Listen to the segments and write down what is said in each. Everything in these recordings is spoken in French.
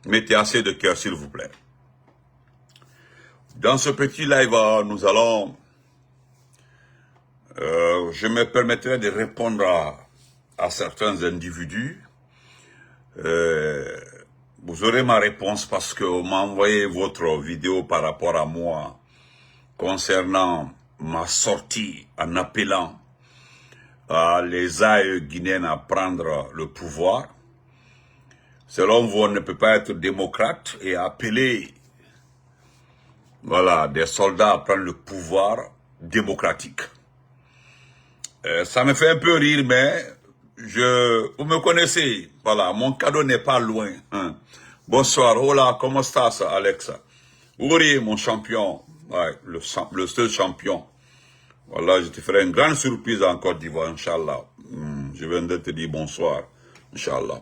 Mettez assez de cœur, s'il vous plaît. Dans ce petit live, nous allons... je me permettrai de répondre à certains individus. Vous aurez ma réponse parce que vous m'envoyez votre vidéo par rapport à moi concernant ma sortie en appelant les AE guinéens à prendre le pouvoir. Selon vous, on ne peut pas être démocrate et appeler des soldats à prendre le pouvoir démocratique. Ça me fait un peu rire, mais vous me connaissez, voilà, mon cadeau n'est pas loin. Hein. Bonsoir, hola, comment estás, Alexa? Oui, mon champion, ouais, le seul champion. Voilà, je te ferai une grande surprise en Côte d'Ivoire, Inch'Allah. Je viens de te dire bonsoir, Inch'Allah.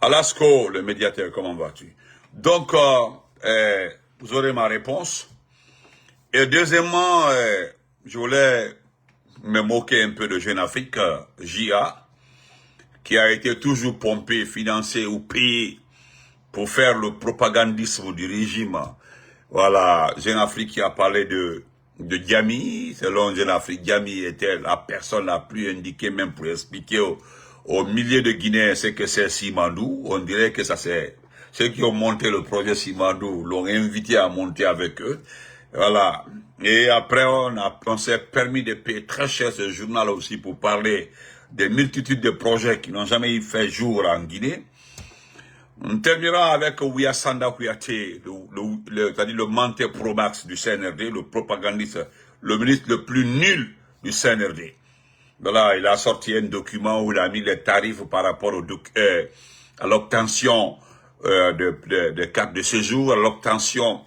Alasco, le médiateur, comment vas-tu? Donc, vous aurez ma réponse. Et deuxièmement, je voulais me moquer un peu de Jeune Afrique, JA, qui a été toujours pompé, financé ou payé pour faire le propagandisme du régime. Voilà, Jeune Afrique qui a parlé de Diamy. Selon Jeune Afrique, Diamy était la personne la plus indiquée même pour expliquer aux milliers de Guinéens ce que c'est Simandou. On dirait que ça c'est ceux qui ont monté le projet Simandou l'ont invité à monter avec eux. Voilà. Et après, on s'est permis de payer très cher ce journal aussi pour parler des multitudes de projets qui n'ont jamais fait jour en Guinée. On terminera avec Ouyassanda Kouyaté, c'est-à-dire le menteur pro-max du CNRD, le propagandiste, le ministre le plus nul du CNRD. Voilà, il a sorti un document où il a mis les tarifs par rapport à l'obtention de cartes de séjour, à l'obtention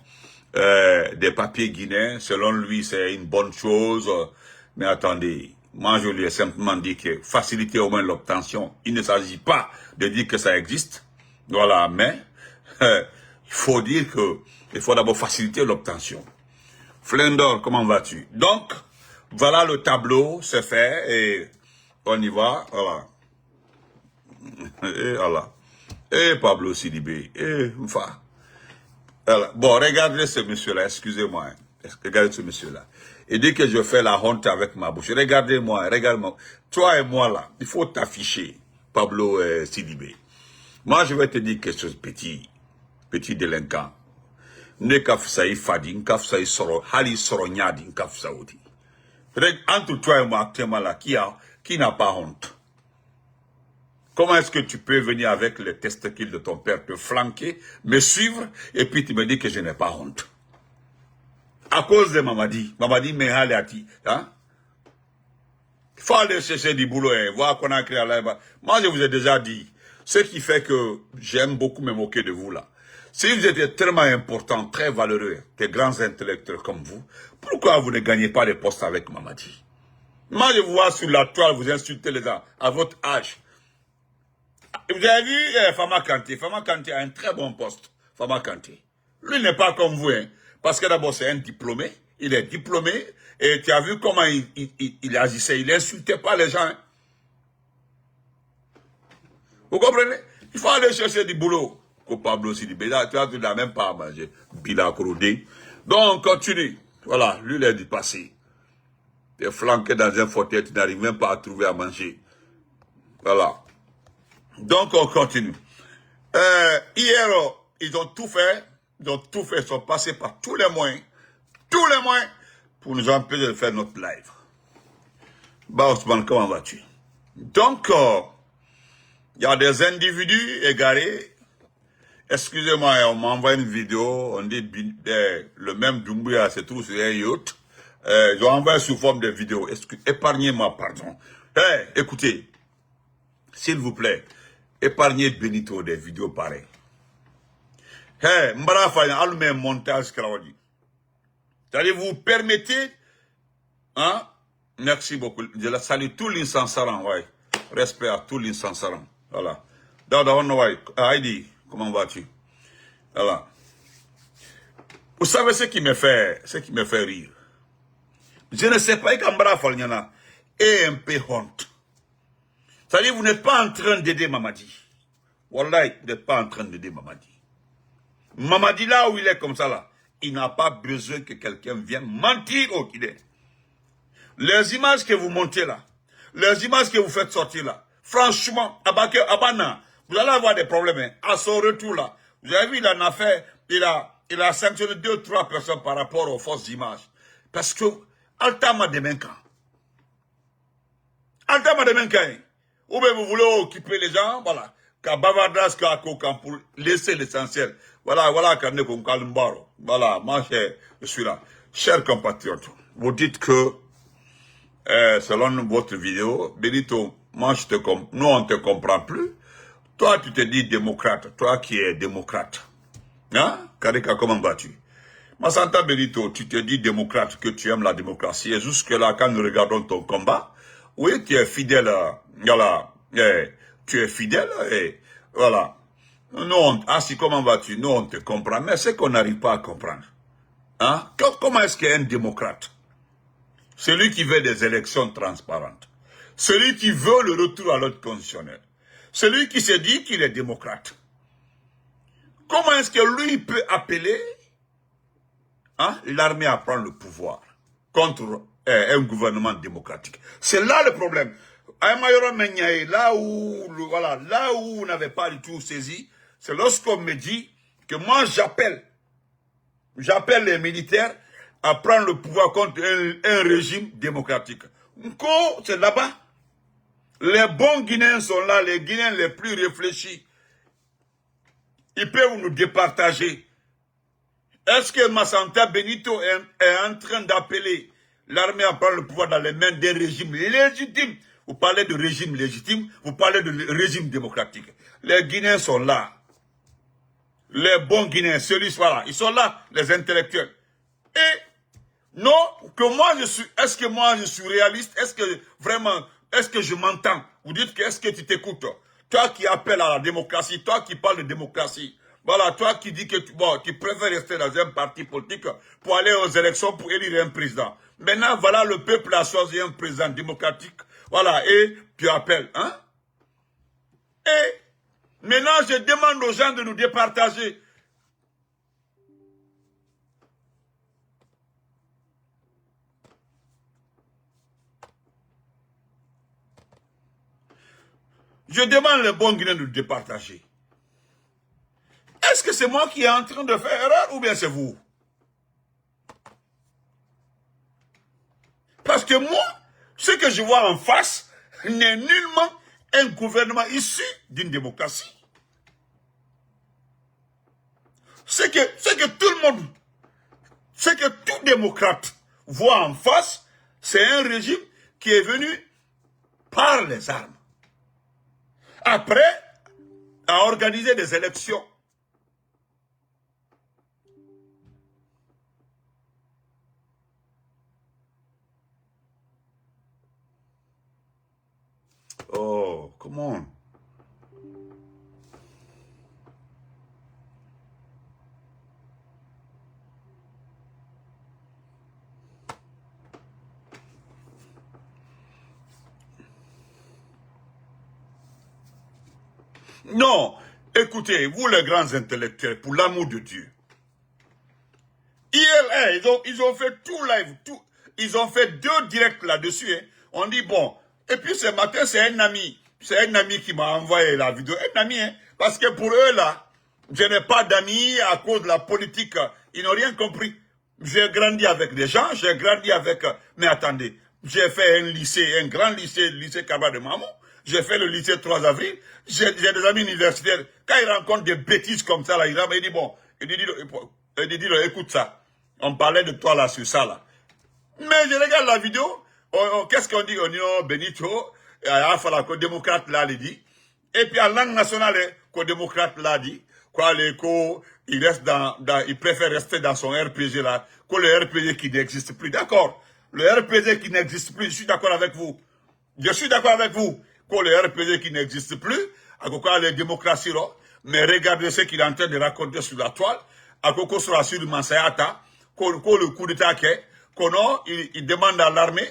des papiers guinéens. Selon lui, c'est une bonne chose. Mais attendez, moi je lui ai simplement dit que faciliter au moins l'obtention. Il ne s'agit pas de dire que ça existe. Voilà, mais il faut dire que il faut d'abord faciliter l'obtention. Flendor, comment vas-tu? Donc, voilà le tableau, c'est fait et on y va. Voilà. Et voilà. Et Pablo Sidibé. Et enfin. Voilà. Bon, regardez ce monsieur-là, excusez-moi. Hein. Regardez ce monsieur-là. Et dès que je fais la honte avec ma bouche, regardez-moi, regarde-moi. Toi et moi là, il faut t'afficher, Pablo Sidibé. Moi, je vais te dire quelque chose, petit délinquant. Ne kafsaï fadi, kafsaï soro, hali soro nyadi, kafsaoudi. Entre toi et moi, actuellement là, qui n'a pas honte? Comment est-ce que tu peux venir avec les testicules de ton père, te flanquer, me suivre, et puis tu me dis que je n'ai pas honte? À cause de Mamadi Mehaliati, hein? Il faut aller chercher du boulot et voir qu'on a créé à là-bas. Moi, je vous ai déjà dit, ce qui fait que j'aime beaucoup me moquer de vous là. Si vous étiez tellement important, très valeureux, des grands intellectuels comme vous, pourquoi vous ne gagnez pas les postes avec Mamadi? Moi, je vous vois sur la toile, vous insultez les gens à votre âge. Vous avez vu Fama Kanté. Fama Kanté a un très bon poste. Fama Kanté. Lui n'est pas comme vous, hein, parce que d'abord c'est un diplômé. Il est diplômé et tu as vu comment il agissait. Il n'insultait pas les gens. Hein. Vous comprenez? Il faut aller chercher du boulot. Pablo Sidibé, tu n'as même pas à manger. Bila Kouroudé. Donc, on continue. Voilà, lui, il est du passé. Tu es flanqué dans un fauteuil, tu n'arrives même pas à trouver à manger. Voilà. Donc, on continue. Hier, ils ont tout fait. Ils sont passés par tous les moyens, pour nous empêcher de faire notre live. Bah, Ousmane, comment vas-tu? Donc, il y a des individus égarés. Excusez-moi, on m'envoie une vidéo, on dit le même Doumbouya se trouve sur un yacht. Ils ont envoyé sous forme de vidéo. Épargnez-moi, pardon. Écoutez, s'il vous plaît, épargnez Benito des vidéos pareilles. Mbara Faya, allumez un montage, Kraodi. C'est-à-dire, vous permettez, hein? Merci beaucoup. Je la salue tout l'insansaran, ouais. Respect à tout l'insansaran. Voilà. Heidi, comment vas-tu? Voilà. Vous savez ce qui me fait rire? Je ne sais pas, Kambara Falnyana est un peu honte. C'est-à-dire, vous n'êtes pas en train d'aider Mamadi. Wallah, vous n'êtes pas en train d'aider Mamadi. Mamadi, là où il est comme ça, là, il n'a pas besoin que quelqu'un vienne mentir au Guinéens. Les images que vous montez là, les images que vous faites sortir là, franchement, Abana, vous allez avoir des problèmes. Hein. À son retour là, vous avez vu, il en a fait, il a sanctionné 2-3 personnes par rapport aux fausses images. Parce que, Altama Demenka. Altama Demenka, hein. Ou bien vous voulez occuper les gens, voilà. Qu'à Bavardas, qu'à Kokan, pour laisser l'essentiel. Voilà, quand on Kalmbaro. Voilà, moi, je suis là. Chers compatriotes, vous dites que, selon votre vidéo, Benito, moi, nous, on ne te comprend plus. Toi, tu te dis démocrate. Toi qui es démocrate. Hein? Karika, comment vas-tu? Massanta Benito, tu te dis démocrate, que tu aimes la démocratie. Et jusque-là, quand nous regardons ton combat, oui, tu es fidèle, voilà, tu es fidèle, et voilà. Nous, comment vas-tu? Nous, on te comprend, mais c'est qu'on n'arrive pas à comprendre. Hein? Comment est-ce qu'il y a un démocrate? Celui qui veut des élections transparentes. Celui qui veut le retour à l'ordre constitutionnel. Celui qui se dit qu'il est démocrate. Comment est-ce que lui peut appeler l'armée à prendre le pouvoir contre un gouvernement démocratique? C'est là le problème. Là où vous n'avez pas du tout saisi, c'est lorsqu'on me dit que moi j'appelle les militaires à prendre le pouvoir contre un régime démocratique. C'est là-bas. Les bons Guinéens sont là, les Guinéens les plus réfléchis. Ils peuvent nous départager. Est-ce que Massanta Benito est en train d'appeler l'armée à prendre le pouvoir dans les mains d'un régime légitime? Vous parlez de régime légitime, vous parlez de régime démocratique. Les Guinéens sont là. Les bons Guinéens, ceux-là, ils sont là, les intellectuels. Et non, est-ce que moi je suis réaliste? Est-ce que vraiment, est-ce que je m'entends? Vous dites que est-ce que tu t'écoutes? Toi qui appelles à la démocratie, toi qui parles de démocratie, voilà, toi qui dis que tu préfères rester dans un parti politique pour aller aux élections pour élire un président. Maintenant, voilà, le peuple a choisi un président démocratique. Voilà, et tu appelles, hein? Et maintenant, je demande aux gens de nous départager. Je demande les bons Guinéens de nous départager. Est-ce que c'est moi qui est en train de faire erreur ou bien c'est vous? Parce que moi, ce que je vois en face n'est nullement un gouvernement issu d'une démocratie. C'est que tout le monde, c'est que tout démocrate voit en face, c'est un régime qui est venu par les armes. Après, à organiser des élections. Oh, comment? Non, écoutez, vous les grands intellectuels, pour l'amour de Dieu. Hier, ils ont fait tout live, ils ont fait 2 directs là-dessus. Hein. On dit bon, et puis ce matin, c'est un ami qui m'a envoyé la vidéo, un ami, hein, parce que pour eux là, je n'ai pas d'amis à cause de la politique, ils n'ont rien compris. J'ai grandi avec des gens, j'ai grandi avec, mais attendez, j'ai fait un grand lycée, le lycée Kaba de Mamou. J'ai fait le lycée 3 avril. J'ai des amis universitaires. Quand ils rencontrent des bêtises comme ça, là, il dit bon, il dit, écoute ça. On parlait de toi là sur ça là. Mais je regarde la vidéo. Qu'est-ce qu'on dit? On dit Benito, la co-démocrate là, il dit. Et puis en langue nationale, co-démocrate là dit. Quoi, il préfère rester dans son RPG là, que le RPG qui n'existe plus. D'accord. Le RPG qui n'existe plus, je suis d'accord avec vous. Je suis d'accord avec vous. Que le RPG qui n'existe plus, à quoi les démocraties là, mais regardez ce qu'il est en train de raconter sur la toile, à quoi sur la sur Mansayata, le coup d'État il demande à l'armée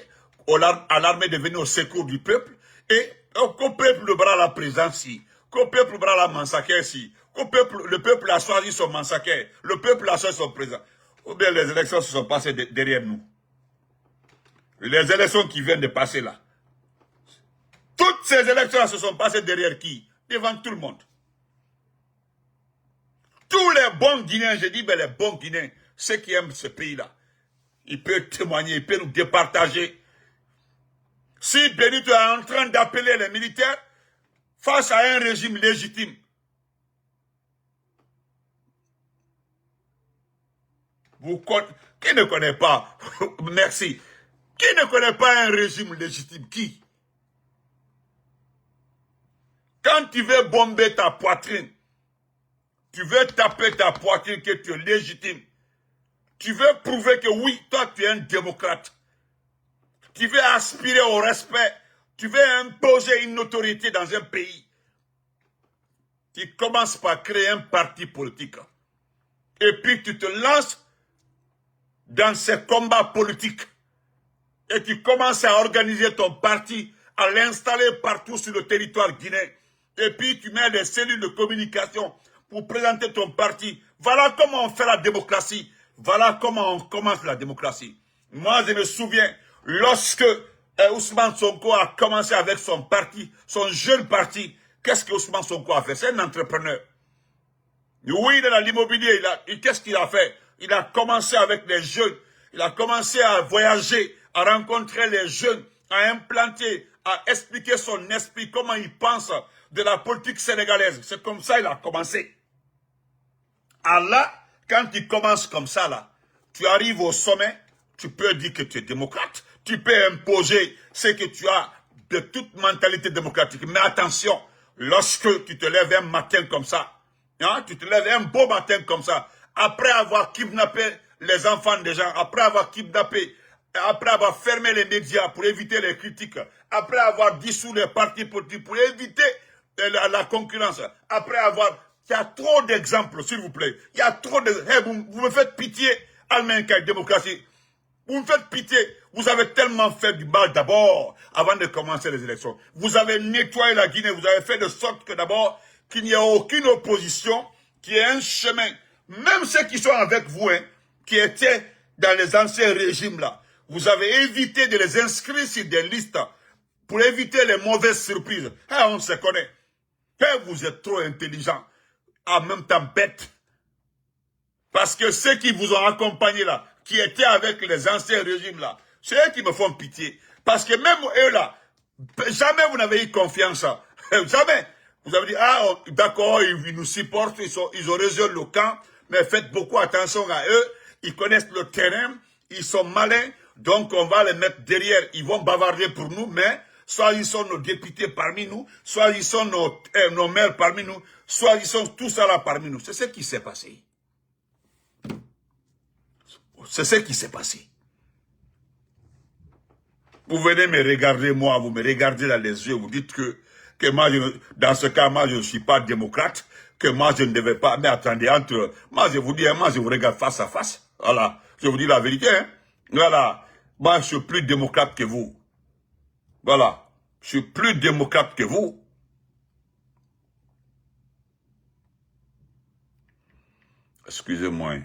de venir au secours du peuple, et qu'au peuple le bras la présence si, qu'au peuple le bras la massacre si, Le peuple a choisi son massacre. Le peuple a choisi son président. Ou bien les élections se sont passées derrière nous. Les élections qui viennent de passer là. Toutes ces élections se sont passées derrière qui? Devant tout le monde. Tous les bons Guinéens, je dis, ben les bons Guinéens, ceux qui aiment ce pays-là, ils peuvent témoigner, ils peuvent nous départager. Si Benito est en train d'appeler les militaires face à un régime légitime, qui ne connaît pas, merci, qui ne connaît pas un régime légitime, qui? Quand tu veux bomber ta poitrine, tu veux taper ta poitrine que tu es légitime, tu veux prouver que oui, toi tu es un démocrate, tu veux aspirer au respect, tu veux imposer une autorité dans un pays, tu commences par créer un parti politique. Et puis tu te lances dans ces combats politiques. Et tu commences à organiser ton parti, à l'installer partout sur le territoire guinéen. Et puis tu mets des cellules de communication pour présenter ton parti. Voilà comment on fait la démocratie. Voilà comment on commence la démocratie. Moi, je me souviens, lorsque Ousmane Sonko a commencé avec son parti, son jeune parti, qu'est-ce que Ousmane Sonko a fait? C'est un entrepreneur. Oui, dans l'immobilier, qu'est-ce qu'il a fait? Il a commencé avec les jeunes. Il a commencé à voyager, à rencontrer les jeunes, à implanter, à expliquer son esprit, comment il pense de la politique sénégalaise. C'est comme ça qu'il a commencé. Alors, quand tu commences comme ça, là, tu arrives au sommet, tu peux dire que tu es démocrate, tu peux imposer ce que tu as de toute mentalité démocratique. Mais attention, lorsque tu te lèves un matin comme ça, hein, tu te lèves un beau matin comme ça, après avoir kidnappé les enfants des gens, après avoir kidnappé, après avoir fermé les médias pour éviter les critiques, après avoir dissous les partis politiques pour éviter la concurrence, après avoir... Il y a trop d'exemples, s'il vous plaît. Il y a trop de... Hey, vous me faites pitié, Allemagne, démocratie. Vous me faites pitié. Vous avez tellement fait du mal d'abord, avant de commencer les élections. Vous avez nettoyé la Guinée, vous avez fait de sorte que d'abord, qu'il n'y ait aucune opposition, qu'il y ait un chemin. Même ceux qui sont avec vous, hein, qui étaient dans les anciens régimes là, vous avez évité de les inscrire sur des listes pour éviter les mauvaises surprises. Hey, on se connaît. Hey, vous êtes trop intelligents. En même temps bête. Parce que ceux qui vous ont accompagné là, qui étaient avec les anciens régimes là, c'est eux qui me font pitié. Parce que même eux là, jamais vous n'avez eu confiance. Jamais. Vous avez dit, ah d'accord, ils nous supportent, ils ont résolu le camp, mais faites beaucoup attention à eux, ils connaissent le terrain, ils sont malins, donc on va les mettre derrière, ils vont bavarder pour nous, mais soit ils sont nos députés parmi nous, soit ils sont nos maires parmi nous, soit ils sont tous là parmi nous. C'est ce qui s'est passé. C'est ce qui s'est passé. Vous venez me regarder, moi, vous me regardez dans les yeux, vous dites que moi, dans ce cas, moi, je ne suis pas démocrate, que moi, je ne devais pas... Mais attendez, moi, je vous dis, moi, je vous regarde face à face. Voilà. Je vous dis la vérité, hein. Voilà. Moi, je suis plus démocrate que vous. Voilà. Je suis plus démocrate que vous. Excusez-moi.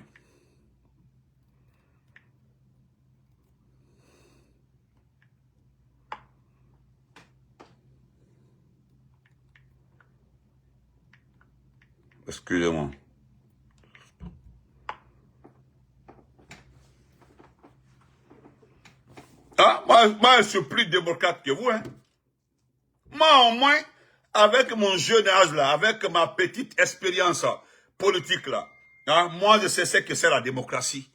Excusez-moi. Ah, moi, je suis plus démocrate que vous, hein. Moi, au moins, avec mon jeune âge, là, avec ma petite expérience politique, là, hein, moi, je sais ce que c'est la démocratie.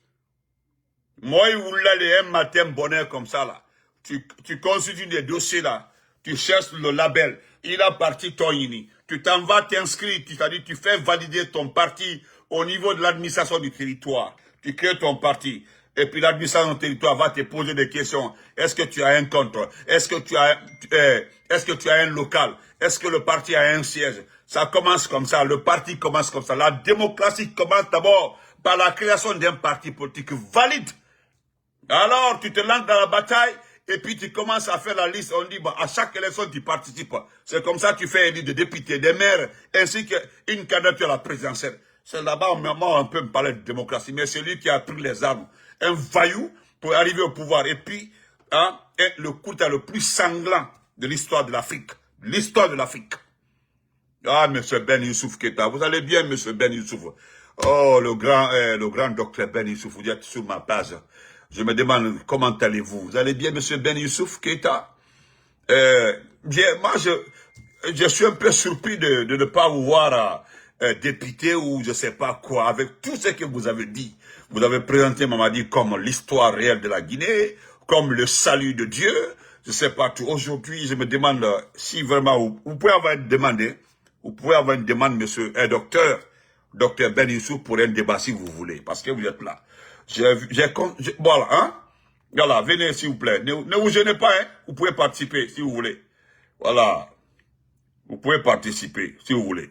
Moi, vous l'allez un matin bonheur comme ça, là. Tu constitues des dossiers, là. Tu cherches le label. Il a parti Toyini. Tu t'en vas t'inscrire, tu fais valider ton parti au niveau de l'administration du territoire. Tu crées ton parti. Et puis l'administration du territoire va te poser des questions. Est-ce que tu as un compte? Est-ce que tu as un local? Est-ce que le parti a un siège? Ça commence comme ça. Le parti commence comme ça. La démocratie commence d'abord par la création d'un parti politique valide. Alors, tu te lances dans la bataille et puis tu commences à faire la liste, on dit, à chaque élection, tu participes. C'est comme ça que tu fais élire des députés, des maires, ainsi qu'une candidature à la présidentielle. C'est là-bas, on peut me parler de démocratie, mais c'est lui qui a pris les armes, un vaillou, pour arriver au pouvoir. Et puis, le coup d'État le plus sanglant de l'histoire de l'Afrique. L'histoire de l'Afrique. Ah, monsieur Ben Youssouf Keïta, vous allez bien, monsieur Ben Youssouf. Oh, le grand docteur Ben Youssouf, vous êtes sur ma page. Je me demande comment allez-vous. Vous allez bien, monsieur Ben Youssouf Keïta? Bien, moi, je suis un peu surpris de ne pas vous voir député ou je sais pas quoi, avec tout ce que vous avez dit. Vous avez présenté Mamadi comme l'histoire réelle de la Guinée, comme le salut de Dieu, je sais pas tout. Aujourd'hui, je me demande si vraiment, vous pouvez avoir une demande, vous pouvez avoir une demande, monsieur, docteur Ben Youssouf, pour un débat si vous voulez, parce que vous êtes là. Voilà, hein? Voilà, venez s'il vous plaît. Ne vous gênez pas, hein? Vous pouvez participer si vous voulez. Voilà. Vous pouvez participer si vous voulez.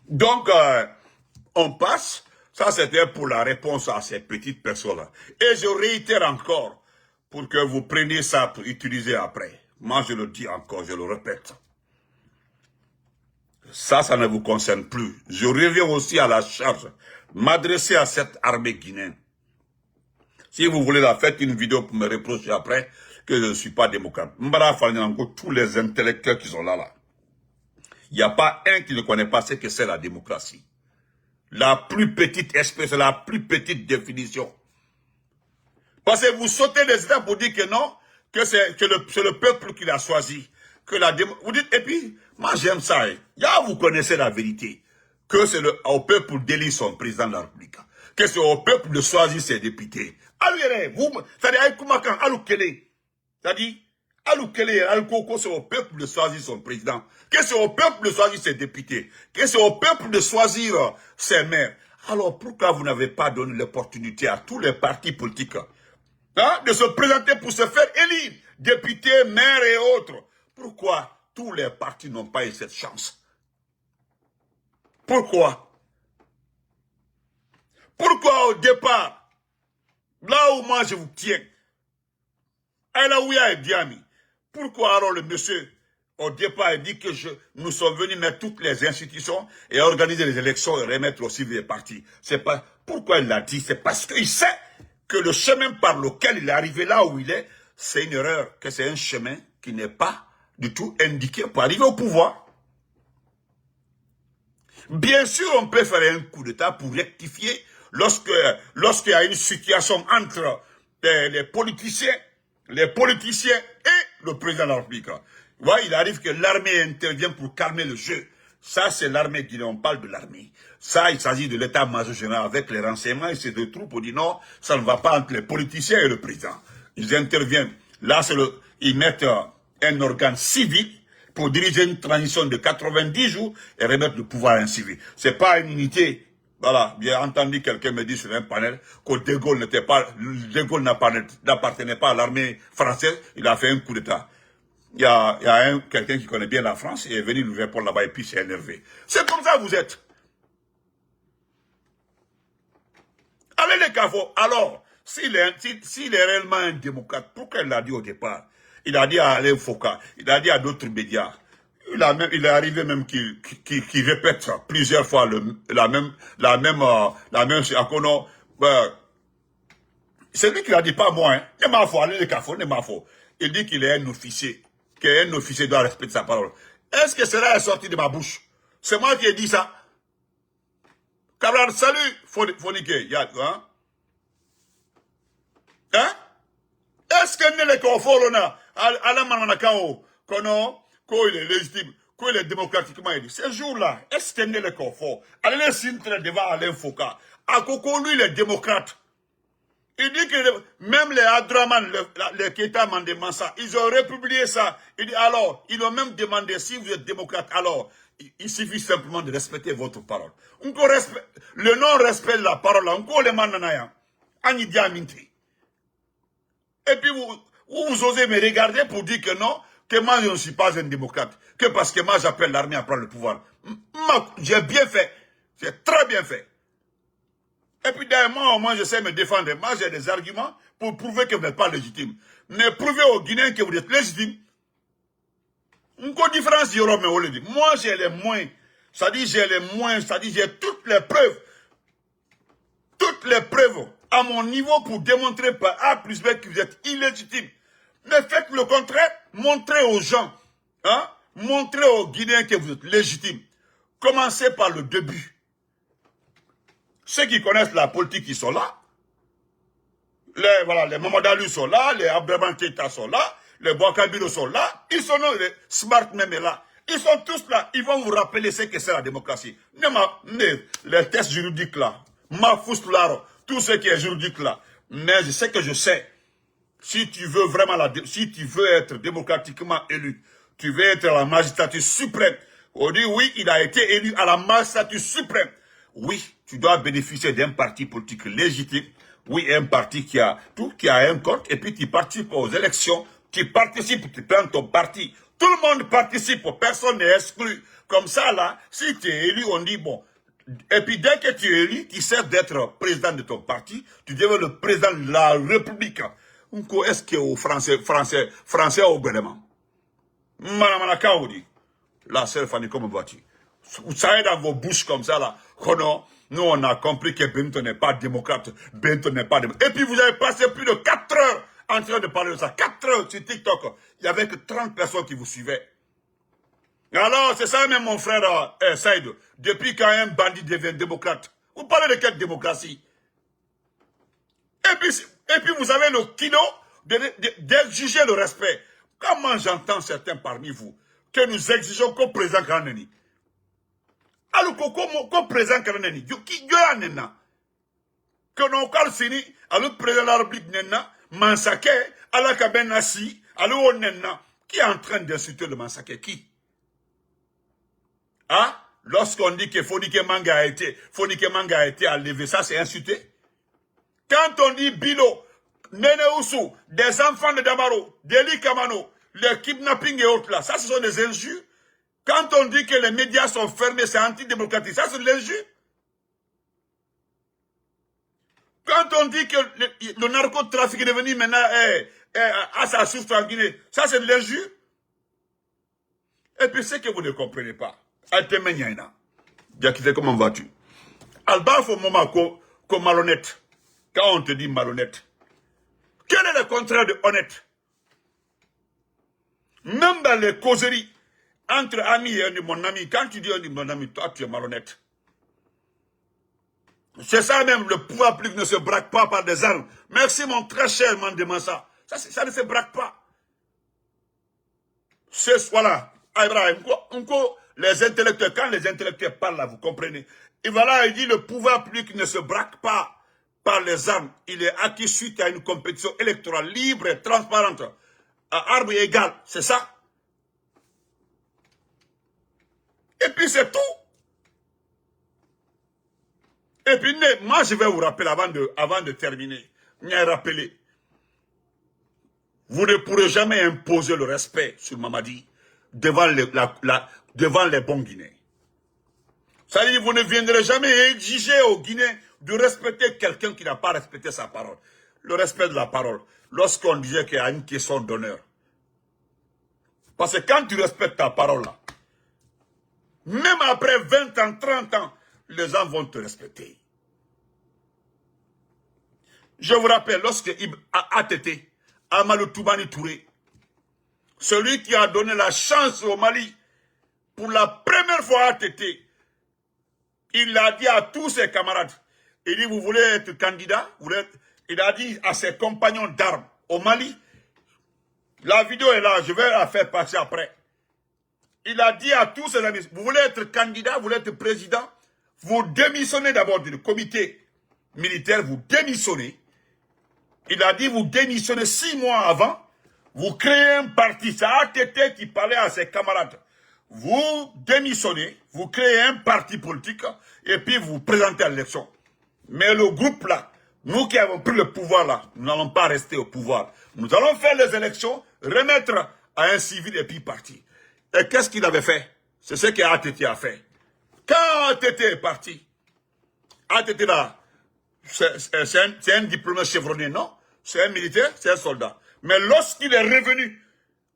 Donc, on passe. Ça, c'était pour la réponse à ces petites personnes-là. Et je réitère encore, pour que vous preniez ça pour utiliser après. Moi, je le dis encore, je le répète. Ça ne vous concerne plus. Je reviens aussi à la charge, m'adresser à cette armée guinéenne. Si vous voulez la faites une vidéo pour me reprocher après que je ne suis pas démocrate. Tous les intellectuels qui sont là. Il n'y a pas un qui ne connaît pas ce que c'est la démocratie. La plus petite espèce, la plus petite définition. Parce que vous sautez des États pour dire que non, que c'est le peuple qui l'a choisi. Vous dites, et puis, moi j'aime ça. Hein. Vous connaissez la vérité. Que c'est au peuple d'élire son président de la République. Que c'est au peuple de choisir ses députés. C'est-à-dire, c'est au peuple de choisir son président. Que c'est au peuple de choisir ses députés. Que c'est au peuple de choisir ses maires. Alors pourquoi vous n'avez pas donné l'opportunité à tous les partis politiques de se présenter pour se faire élire, députés, maires et autres? Pourquoi tous les partis n'ont pas eu cette chance? Pourquoi? Pourquoi au départ, là où moi je vous tiens, Aïlaouia et Diami, pourquoi alors le monsieur, au départ, il dit que nous sommes venus mettre toutes les institutions et organiser les élections et remettre aussi les partis? C'est pas, pourquoi il l'a dit? C'est parce qu'il sait que le chemin par lequel il est arrivé là où il est, c'est une erreur, que c'est un chemin qui n'est pas du tout indiqué pour arriver au pouvoir. Bien sûr, on peut faire un coup d'État pour rectifier lorsqu'il y a une situation entre les politiciens et le président de la République. Il arrive que l'armée intervient pour calmer le jeu. Ça, c'est l'armée guinéenne. On parle de l'armée. Ça, il s'agit de l'état-major général avec les renseignements et ces deux troupes. On dit non, ça ne va pas entre les politiciens et le président. Ils interviennent. Là, ils mettent un organe civil pour diriger une transition de 90 jours et remettre le pouvoir à un civil. C'est pas une unité. Voilà, j'ai entendu quelqu'un me dire sur un panel que De Gaulle n'appartenait pas à l'armée française, il a fait un coup d'État. Il y a quelqu'un qui connaît bien la France, il est venu nous répondre là-bas et puis s'est énervé. C'est comme ça que vous êtes. Allez les caveaux. Alors, s'il est réellement un démocrate, pourquoi il l'a dit au départ? Il a dit à Alain Foucault, il a dit à d'autres médias. Il est arrivé même qu'il répète plusieurs fois la même c'est lui qui l'a dit, pas moi, hein. Il m'a fait aller les caveaux, il m'a fait. Il dit qu'il est un officier, qu'un officier doit respecter sa parole. Est-ce que cela est sorti de ma bouche? C'est moi qui ai dit ça. Cabral, salut, Fonike, hein? Hein? Est-ce que nous les conforons à la mananakao, qu'il est légitime, qu'il est démocratiquement élu? Ce jour-là, est-ce que nous les conforons? Allez les signer devant Alain Foucault. À Coco, lui, il est démocrate. Il dit que même les Adraman, les Keïta Mandemansa, ils ont republié ça. Il dit alors, ils ont même demandé si vous êtes démocrate. Alors, il suffit simplement de respecter votre parole. Le non-respect de la parole, encore les mananaya. Ani diaminti. Et puis vous osez me regarder pour dire que non, que moi je ne suis pas un démocrate, que parce que moi j'appelle l'armée à prendre le pouvoir. J'ai bien fait, j'ai très bien fait. Et puis derrière moi, au moins je sais me défendre. Moi j'ai des arguments pour prouver que vous n'êtes pas légitime. Mais prouvez aux Guinéens que vous êtes légitime. Une différence d'Europe, mais on le dit. Moi j'ai les moyens. C'est-à-dire j'ai les moyens, c'est-à-dire j'ai toutes les preuves. Toutes les preuves à mon niveau pour démontrer par A plus B que vous êtes illégitime. Mais faites le contraire, montrez aux gens, hein, montrez aux Guinéens que vous êtes légitime. Commencez par le début. Ceux qui connaissent la politique, ils sont là. Les Mamadou sont là, les Abdelrahman Keïta sont là, les Bouakabilo sont là, ils sont là, les Smart même est là. Ils sont tous là, ils vont vous rappeler ce que c'est la démocratie. Les tests juridiques là, tout ce qui est juridique là. Mais je sais que je sais. Si tu veux vraiment si tu veux être démocratiquement élu, tu veux être à la magistrature suprême. On dit oui, il a été élu à la magistrature suprême. Oui, tu dois bénéficier d'un parti politique légitime. Oui, un parti qui a un compte, et puis tu participes aux élections, tu prends ton parti. Tout le monde participe, personne n'est exclu. Comme ça, là, si tu es élu, on dit bon. Et puis dès que tu es élu, tu cesses d'être président de ton parti, tu deviens le président de la République. Est-ce que aux Français au gouvernement? La seule Fanny, comment vas-tu? Vous savez dans vos bouches comme ça, là, oh non, nous on a compris que Benton n'est pas démocrate, Benton n'est pas démocrate. Et puis vous avez passé plus de 4 heures en train de parler de ça. 4 heures sur TikTok. Il n'y avait que 30 personnes qui vous suivaient. Alors, c'est ça même mon frère Saïd. Depuis quand un bandit devient démocrate, vous parlez de quelle démocratie? Et puis vous avez le kilo d'exiger le respect. Comment j'entends certains parmi vous que nous exigeons qu'au président Kanani? Alors qu'au président Kanani, qui a que nous avons fini, alors président de la République Nena, Mansake, alors Kaben Nassi, alors Nena, qui est en train d'insulter le Mansake? Qui? Ah, lorsqu'on dit que Fonike Manga a été enlevé, ça c'est insulté. Quand on dit Bilo, Nene Oussou, des enfants de Damaro, d'Eli Kamano, le kidnapping et autres là, ça ce sont des injures. Quand on dit que les médias sont fermés, c'est antidémocratique, ça c'est de l'injure. Quand on dit que le narcotrafic est devenu maintenant à sa source en Guinée, ça c'est de l'injure. Et puis ce que vous ne comprenez pas, comment vas-tu? Alba, il faut moment qu'on malhonnête. Quand on te dit malhonnête, quel est le contraire de honnête? Même dans les causeries entre amis et un de mon ami, quand tu dis un de mon ami, toi tu es malhonnête. C'est ça même, le pouvoir public ne se braque pas par des armes. Merci mon très cher Mandemansa. Ça ne se braque pas. Voilà, Abraham, les intellectuels, quand les intellectuels parlent là, vous comprenez. Et voilà, il dit le pouvoir public ne se braque pas par les armes. Il est acquis suite à une compétition électorale libre et transparente, à armes égales, c'est ça. Et puis c'est tout. Et puis moi je vais vous rappeler avant de terminer, rappeler. Vous ne pourrez jamais imposer le respect sur Mamadi devant les bons Guinéens. C'est-à-dire vous ne viendrez jamais exiger aux Guinéens de respecter quelqu'un qui n'a pas respecté sa parole. Le respect de la parole, lorsqu'on disait qu'il y a une question d'honneur. Parce que quand tu respectes ta parole là, même après 20 ans, 30 ans, les gens vont te respecter. Je vous rappelle, lorsque ATT, Amadou Toubani Touré, celui qui a donné la chance au Mali, pour la première fois à ATT, il a dit à tous ses camarades, il dit, vous voulez être candidat? Il a dit à ses compagnons d'armes au Mali, la vidéo est là, je vais la faire passer après. Il a dit à tous ses amis, vous voulez être candidat, vous voulez être président, vous démissionnez d'abord du comité militaire, vous démissionnez. Il a dit, vous démissionnez 6 mois avant, vous créez un parti, c'est ATT qui parlait à ses camarades. Vous démissionnez, vous créez un parti politique, et puis vous vous présentez à l'élection. Mais le groupe là, Nous qui avons pris le pouvoir là, nous n'allons pas rester au pouvoir. Nous allons faire les élections, remettre à un civil et puis partir. Et qu'est-ce qu'il avait fait? C'est ce qu'ATT a fait. Quand ATT est parti, ATT là, c'est un diplômé chevronné, non? C'est un militaire, c'est un soldat. Mais lorsqu'il est revenu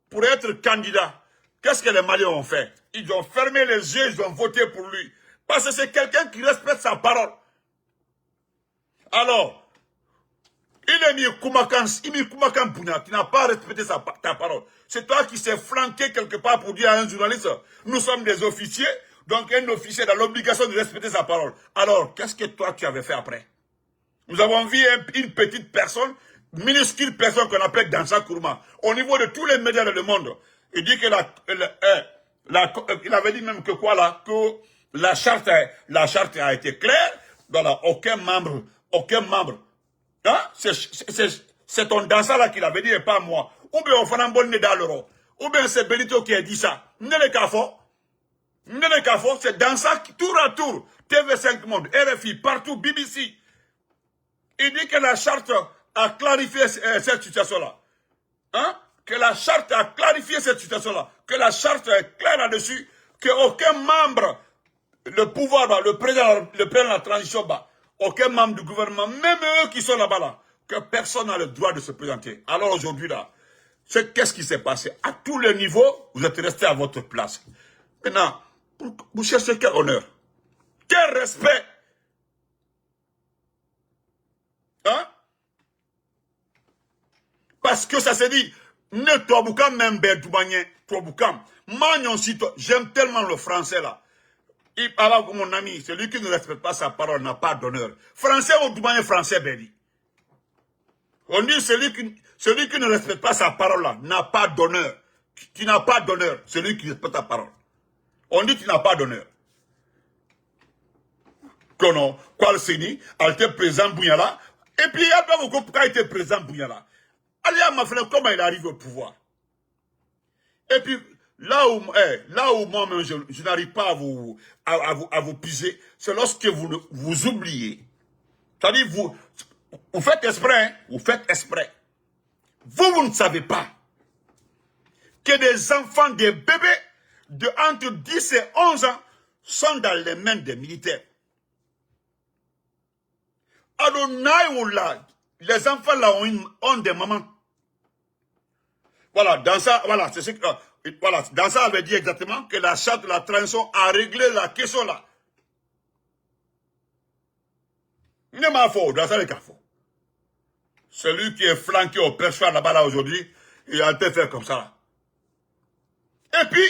pour être candidat, qu'est-ce que les Maliens ont fait? Ils ont fermé les yeux, ils ont voté pour lui. Parce que c'est quelqu'un qui respecte sa parole. Alors, il est mis Koumakan Bouna, qui n'a pas respecté ta parole. C'est toi qui s'est flanqué quelque part pour dire à un journaliste, nous sommes des officiers, donc un officier a l'obligation de respecter sa parole. Alors, qu'est-ce que toi tu avais fait après? Nous avons vu une petite personne, minuscule personne qu'on appelle Dansa Kourma, au niveau de tous les médias dans le monde. Il dit que il avait dit même que quoi là, que la charte a été claire, voilà, aucun membre, hein? C'est ton Dansa là qui l'avait dit et pas moi. Ou bien on fait un bon nez dans l'euro. Ou bien c'est Benito qui a dit ça. C'est Dansa qui, tour à tour, TV5 Monde, RFI, partout, BBC. Il dit que la charte a clarifié cette situation-là. Hein? Que la charte a clarifié cette situation-là. Que la charte est claire là-dessus. Qu'aucun membre, le pouvoir, le président de la transition, aucun membre du gouvernement, même eux qui sont là-bas, là, que personne n'a le droit de se présenter. Alors aujourd'hui, là, qu'est-ce qui s'est passé? À tous les niveaux, vous êtes restés à votre place. Maintenant, vous cherchez quel honneur? Quel respect? Hein? Parce que ça s'est dit, ne Toboukam même Bertoubagné, Toboukam. J'aime tellement le français là. Il parle comme mon ami, celui qui ne respecte pas sa parole n'a pas d'honneur. Français ou Toubagné, français, Béni. On dit celui qui ne respecte pas sa parole là n'a pas d'honneur. Tu n'as pas d'honneur, celui qui respecte ta parole. On dit tu n'as pas d'honneur. Kono, Kwalseni, a été président Bouyala. Et puis, il y a pas beaucoup pourquoi il était président Bouyala. Alia m'a fait comment il arrive au pouvoir. Et puis, là où moi-même, je n'arrive pas à vous piser, c'est lorsque vous oubliez. C'est-à-dire, vous faites exprès, hein? Vous faites exprès. Vous ne savez pas que des enfants, des bébés de entre 10 et 11 ans sont dans les mains des militaires. Alors, les enfants là ont des mamans. Voilà, dans ça, voilà, c'est ce que, voilà, dans ça avait dit exactement que la charte de la transition a réglé la question là. Il n'est pas faux, dans ça le cas faux. Celui qui est flanqué au perchoir là-bas là aujourd'hui, il a été fait comme ça. Et puis,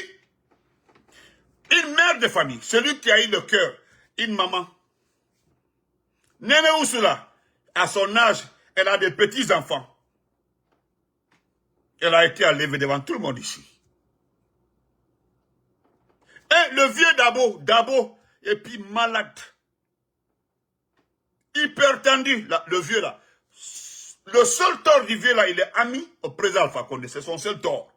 une mère de famille, celui qui a eu le cœur, une maman. Néné Oussula, à son âge, elle a des petits-enfants. Elle a été enlevée devant tout le monde ici. Et le vieux Dabo, et puis malade. Hypertendu, le vieux là. Le seul tort du vieux là, il est ami au président Alpha Condé. C'est son seul tort.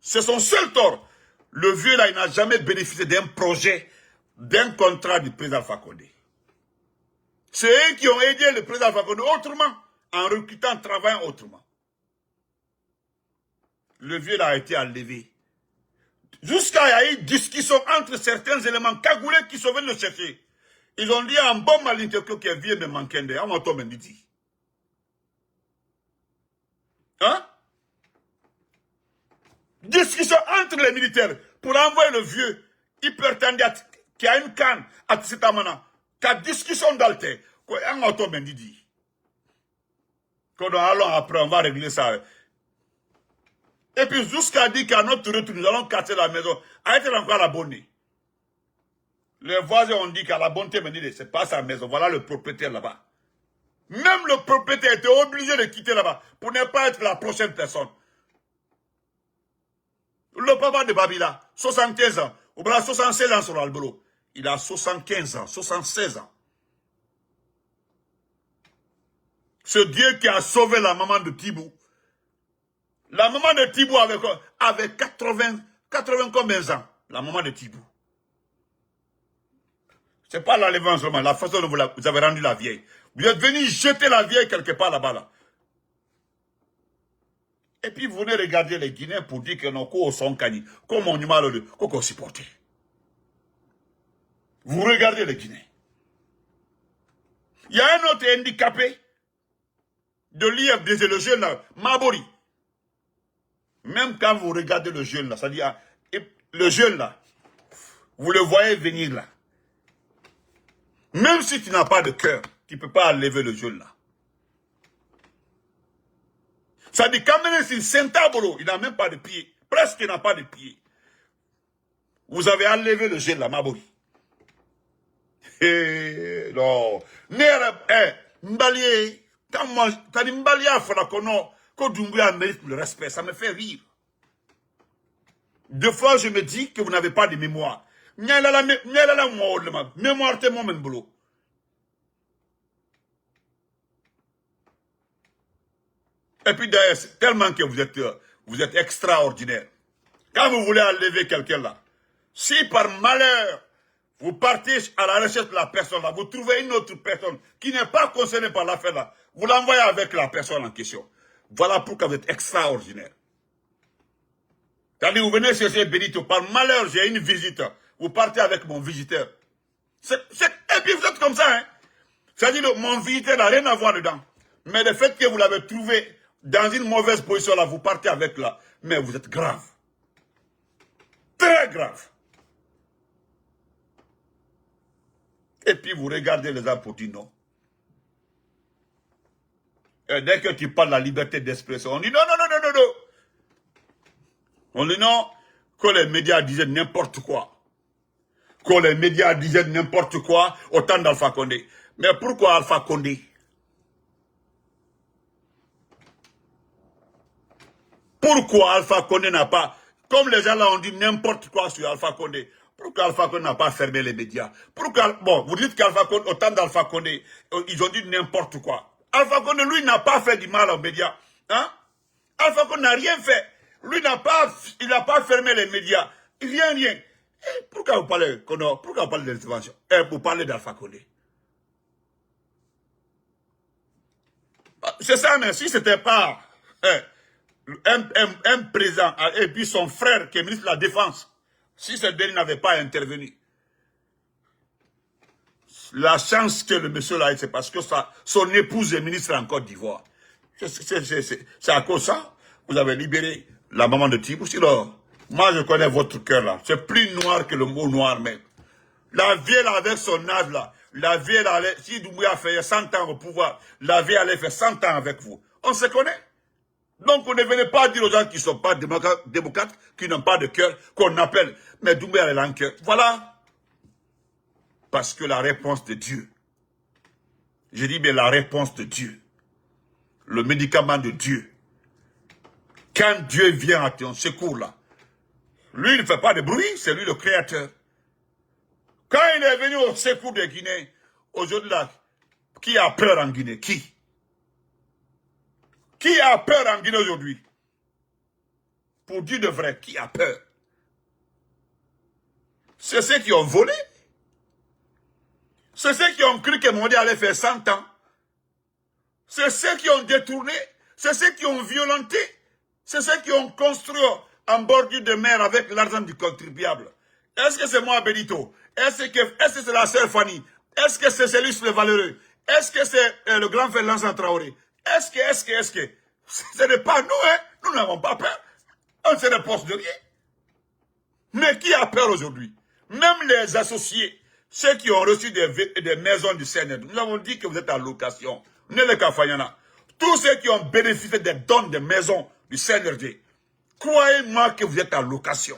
C'est son seul tort. Le vieux là, il n'a jamais bénéficié d'un projet, d'un contrat du président Alpha Condé. C'est eux qui ont aidé le président Alpha Condé autrement, en recrutant, en travaillant autrement. Le vieux là a été enlevé. Jusqu'à y a eu discussion entre certains éléments cagoulés qui sont venus le chercher. Ils ont dit à un bon malinterprète qui est vieux me manquer de, à mon tour me dit. Hein? Discussion entre les militaires pour envoyer le vieux hypertendu qui a une canne à Tsitamana. Qu'a discussion d'alter. Quoi, un auto me dit. Quand on allons après, on va régler ça. Et puis jusqu'à dire qu'à notre retour, nous allons casser la maison. A été encore la bonne. Les voisins ont dit qu'à la bonté, me dit, c'est pas sa maison. Voilà le propriétaire là-bas. Même le propriétaire était obligé de quitter là-bas pour ne pas être la prochaine personne. Le papa de Babila, 75 ans, ou bien 76 ans sur l'albolo. Il a 75 ans, 76 ans. Ce Dieu qui a sauvé la maman de Thibou. La maman de Thibou avait 80 combien ans? La maman de Thibou. C'est pas l'enlèvement seulement, la façon dont vous avez rendu la vieille. Vous êtes venu jeter la vieille quelque part là-bas, là. Et puis vous venez regarder les Guinéens pour dire que non, qu'on sont cani, comme on y qu'on supporte. Vous regardez les Guinéens. Il y a un autre handicapé de l'IFDG, le jeune là, Mabori. Même quand vous regardez le jeune là, c'est-à-dire le jeune là, vous le voyez venir là. Même si tu n'as pas de cœur, tu ne peux pas enlever le jeune là. Ça dit quand même si Saint-Abolo, il n'a même pas de pied, presque il n'a pas de pied. Vous avez enlevé le jeune là, Mabori. Non. Mbalié, quand Mbalié a fait la connerie, quand Doumbouya mérite le respect, ça me fait rire. Deux fois, je me dis que vous n'avez pas de mémoire. Mémoire, c'est mon boulot. Et puis d'ailleurs, tellement que vous êtes extraordinaire. Quand vous voulez enlever quelqu'un là, si par malheur, vous partez à la recherche de la personne là, vous trouvez une autre personne qui n'est pas concernée par l'affaire là, vous l'envoyez avec la personne en question. Voilà pourquoi vous êtes extraordinaire. C'est-à-dire, vous venez chercher Benito, par malheur, j'ai une visite, vous partez avec mon visiteur. Et puis vous êtes comme ça, hein. C'est-à-dire, mon visiteur n'a rien à voir dedans. Mais le fait que vous l'avez trouvé dans une mauvaise position là, vous partez avec là, mais vous êtes grave. Très grave. Et puis vous regardez les gens pour dire non. Et dès que tu parles de la liberté d'expression, on dit non, non, non, non, non, non. On dit non, que les médias disaient n'importe quoi. Que les médias disaient n'importe quoi au temps d'Alpha Condé. Mais pourquoi Alpha Condé? Pourquoi Alpha Condé n'a pas, comme les gens là ont dit n'importe quoi sur Alpha Condé, pourquoi Alpha Condé n'a pas fermé les médias? Pourquoi, bon, vous dites qu'Alpha Condé, au temps d'Alpha Condé, ils ont dit n'importe quoi. Alpha Condé, lui, n'a pas fait du mal aux médias. Hein? Alpha Condé n'a rien fait. Lui, il n'a pas fermé les médias. Rien, rien. Et pourquoi vous parlez, pourquoi vous parlez d'intervention? Vous parlez d'Alpha Condé. C'est ça, mais si c'était pas un président et puis son frère qui est ministre de la Défense, si ce dernier n'avait pas intervenu, la chance que le monsieur là, c'est parce que son épouse est ministre en Côte d'Ivoire. C'est à cause de ça, vous avez libéré la maman de Tibou. Sinon, moi je connais votre cœur là. C'est plus noir que le mot noir même. La vieille avec son âge là, la vieille allait, si Doumbouya fait 100 ans au pouvoir, la vieille allait faire 100 ans avec vous. On se connaît. Donc on ne venait pas dire aux gens qui ne sont pas démocrates, qui n'ont pas de cœur, qu'on appelle. Mais Doumbouya est là en cœur. Voilà. Parce que la réponse de Dieu, je dis bien la réponse de Dieu, le médicament de Dieu, quand Dieu vient à ton secours là, lui il ne fait pas de bruit, c'est lui le créateur. Quand il est venu au secours des Guinéens, aujourd'hui là, qui a peur en Guinée? Qui? Qui a peur en Guinée aujourd'hui? Pour dire de vrai, qui a peur? C'est ceux qui ont volé. C'est ceux qui ont cru que Mondé allait faire 100 ans. C'est ceux qui ont détourné. C'est ceux qui ont violenté. C'est ceux qui ont construit en bordure de mer avec l'argent du contribuable. Est-ce que c'est moi, Benito? Est-ce que c'est la sœur Fanny? Est-ce que c'est celui le valeureux? Est-ce que c'est le grand frère Lansana Traoré? Est-ce que ce n'est pas nous, hein? Nous n'avons pas peur. On ne se repose de rien. Mais qui a peur aujourd'hui? Même les associés, ceux qui ont reçu des maisons du CNRD, nous avons dit que vous êtes en location. Nele Kafayana. Tous ceux qui ont bénéficié des dons de maisons du CNRD, croyez-moi que vous êtes en location.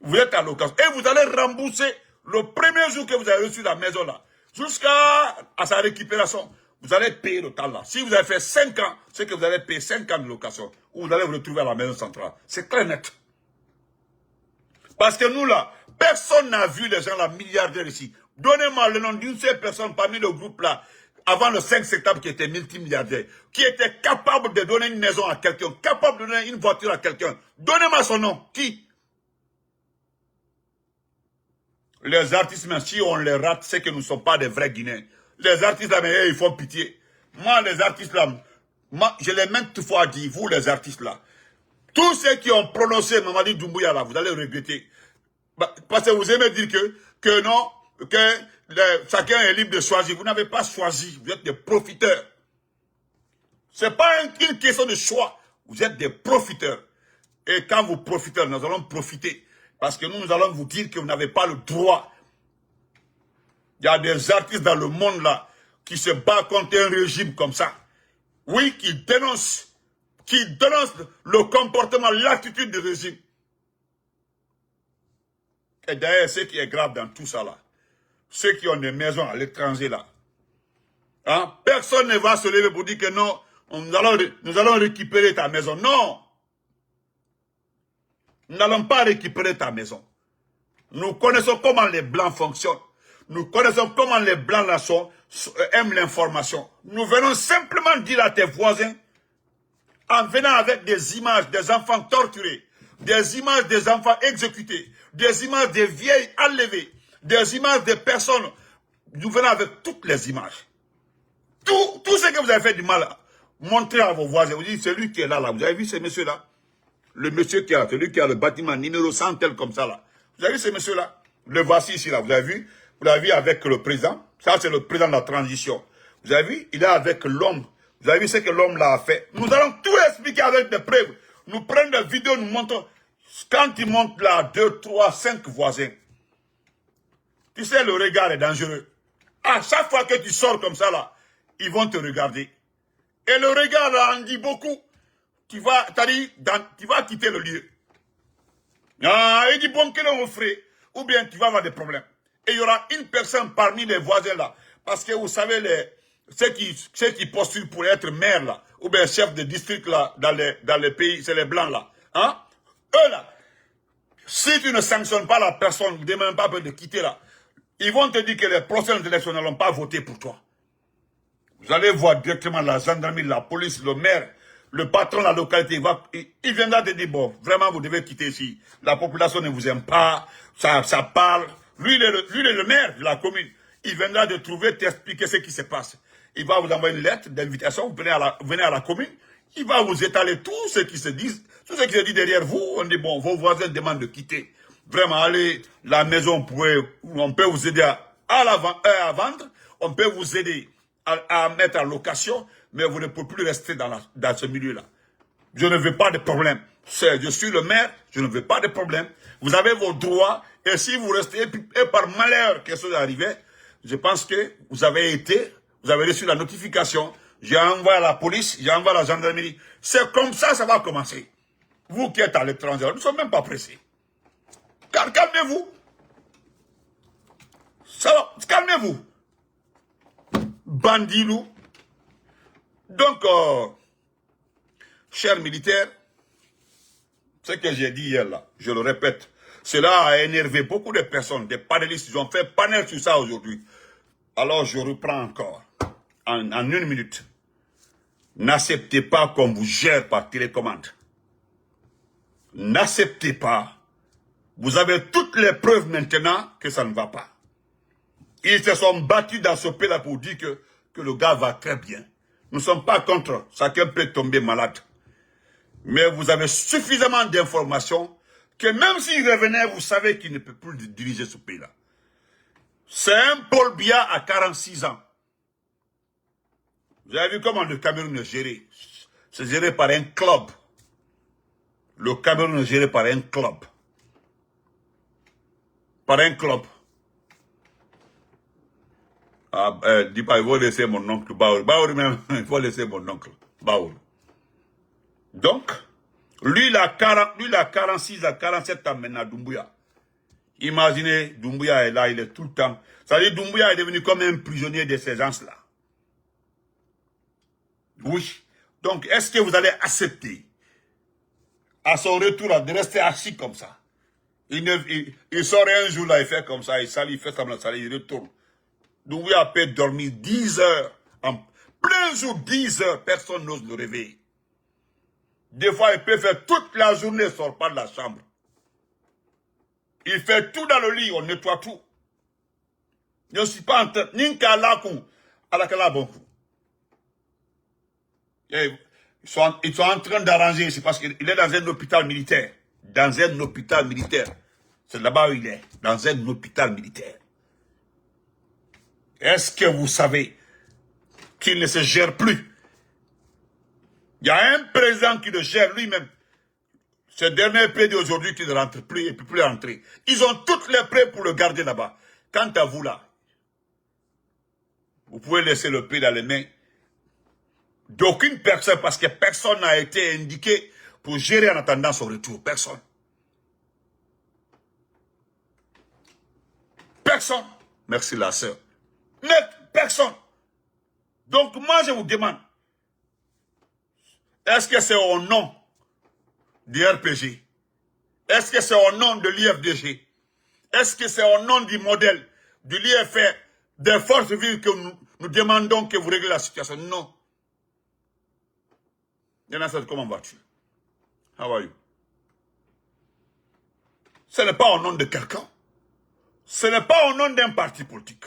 Vous êtes en location. Et vous allez rembourser le premier jour que vous avez reçu la maison là. Jusqu'à sa récupération. Vous allez payer le temps là. Si vous avez fait 5 ans, c'est que vous allez payer 5 ans de location. Ou vous allez vous retrouver à la maison centrale. C'est très net. Parce que nous là, personne n'a vu les gens là, milliardaires ici. Donnez-moi le nom d'une seule personne parmi le groupe là, avant le 5 septembre qui était multimilliardaire, qui était capable de donner une maison à quelqu'un, capable de donner une voiture à quelqu'un. Donnez-moi son nom. Qui? Les artistes, même si on les rate, c'est que nous ne sommes pas des vrais Guinéens. Les artistes là, mais ils font pitié. Moi, les artistes là, moi, je l'ai même toutefois dit, vous les artistes là, tous ceux qui ont prononcé Mamadi Doumbouya là, vous allez regretter. Parce que vous aimez dire que non, que chacun est libre de choisir. Vous n'avez pas choisi, vous êtes des profiteurs. Ce n'est pas une question de choix, vous êtes des profiteurs. Et quand vous profitez, nous allons profiter. Parce que nous allons vous dire que vous n'avez pas le droit. Il y a des artistes dans le monde là qui se battent contre un régime comme ça. Oui, qui dénoncent le comportement, l'attitude du régime. Et d'ailleurs, ce qui est grave dans tout ça là, ceux qui ont des maisons à l'étranger là, hein, personne ne va se lever pour dire que non, nous allons récupérer ta maison. Non! Nous n'allons pas récupérer ta maison. Nous connaissons comment les Blancs fonctionnent. Nous connaissons comment les Blancs là aiment l'information. Nous venons simplement dire à tes voisins, en venant avec des images des enfants torturés, des images des enfants exécutés, des images des vieilles enlevées, des images des personnes. Nous venons avec toutes les images. Tout ce que vous avez fait du mal, montrez à vos voisins. Vous dites, c'est lui qui est là. Vous avez vu ce monsieur-là? Le monsieur qui a, celui qui a le bâtiment numéro 100 tel comme ça là. Vous avez vu ce monsieur-là? Le voici ici là, vous avez vu? Vous l'avez vu avec le président. Ça c'est le président de la transition. Vous avez vu? Il est avec l'homme. Vous avez vu ce que l'homme là a fait? Nous allons tout expliquer avec des preuves. Nous prenons des vidéos, nous montrons. Quand il monte là, 2, 3, 5 voisins. Tu sais, le regard est dangereux. À chaque fois que tu sors comme ça là, ils vont te regarder. Et le regard là en dit beaucoup. Tu vas quitter le lieu. Ah, il dit, bon, que l'on ferait, ou bien tu vas avoir des problèmes. Et il y aura une personne parmi les voisins là, parce que vous savez, ceux qui postulent pour être maire là, ou bien chef de district là, dans les pays, c'est les blancs là. Hein? Eux là, si tu ne sanctionnes pas la personne, ne demande pas de quitter là, ils vont te dire que les prochaines élections n'allont pas voter pour toi. Vous allez voir directement la gendarmerie, la police, le maire, le patron de la localité, il viendra te dire, bon, vraiment, vous devez quitter ici. La population ne vous aime pas, ça parle. Lui, il est le maire de la commune. Il viendra te trouver, t'expliquer ce qui se passe. Il va vous envoyer une lettre d'invitation, vous venez à la commune. Il va vous étaler tout ce qui se dit, derrière vous. On dit, bon, vos voisins demandent de quitter. Vraiment, allez, la maison, on peut vous aider à vendre, on peut vous aider à mettre en location, mais vous ne pouvez plus rester dans ce milieu-là. Je ne veux pas de problème. Je suis le maire, je ne veux pas de problème. Vous avez vos droits, et si vous restez, et par malheur quelque chose est arrivé, je pense que vous avez reçu la notification, j'ai envoyé à la police, j'ai envoyé à la gendarmerie. C'est comme ça, ça va commencer. Vous qui êtes à l'étranger, nous ne sommes même pas pressés. Calmez-vous. Ça va, calmez-vous. Bandilou. Donc, chers militaires, ce que j'ai dit hier là, je le répète, cela a énervé beaucoup de personnes, des panélistes, ils ont fait panel sur ça aujourd'hui. Alors je reprends encore, en 1 minute. N'acceptez pas qu'on vous gère par télécommande. N'acceptez pas. Vous avez toutes les preuves maintenant que ça ne va pas. Ils se sont battus dans ce pays-là pour dire que le gars va très bien. Nous ne sommes pas contre. Chacun peut tomber malade. Mais vous avez suffisamment d'informations que même s'il revenait, vous savez qu'il ne peut plus diriger ce pays-là. C'est un Paul Biya à 46 ans. Vous avez vu comment le Cameroun est géré. C'est géré par un club. Le Cameroun est géré par un club. Par un club. Dis pas, il faut laisser mon oncle Baour. Baour même, il faut laisser mon oncle Baour. Donc, lui, il a 46 à 47 ans maintenant, Doumbouya. Imaginez, Doumbouya est là, il est tout le temps. Ça veut dire Doumbouya est devenu comme un prisonnier de ces gens-là. Oui. Donc, est-ce que vous allez accepter, à son retour, de rester assis comme ça? Il sort un jour là, il fait comme ça, il salue, il fait comme ça, il retourne. Doumbouya peut dormir 10 heures, en plein jour, 10 heures, personne n'ose le réveiller. Des fois, il peut faire toute la journée, il ne sort pas de la chambre. Il fait tout dans le lit, on nettoie tout. Je ne suis pas en train, Ninka Lakou, à la Kalabonkou. Ils sont en train d'arranger, c'est parce qu'il est dans un hôpital militaire. Dans un hôpital militaire. C'est là-bas où il est, dans un hôpital militaire. Est-ce que vous savez qu'il ne se gère plus? Il y a un président qui le gère lui-même. Ce dernier prêt d'aujourd'hui qui ne rentre plus et ne peut plus rentrer. Ils ont toutes les prêts pour le garder là-bas. Quant à vous là, vous pouvez laisser le pays dans les mains d'aucune personne parce que personne n'a été indiqué pour gérer en attendant son retour. Personne. Personne. Merci la sœur. Personne. Donc moi je vous demande, est-ce que c'est au nom du RPG? Est-ce que c'est au nom de l'IFDG? Est-ce que c'est au nom du modèle de l'IFR, des forces vives que nous demandons que vous réglez la situation? Non. Comment vas-tu? How are you? Ce n'est pas au nom de quelqu'un. Ce n'est pas au nom d'un parti politique.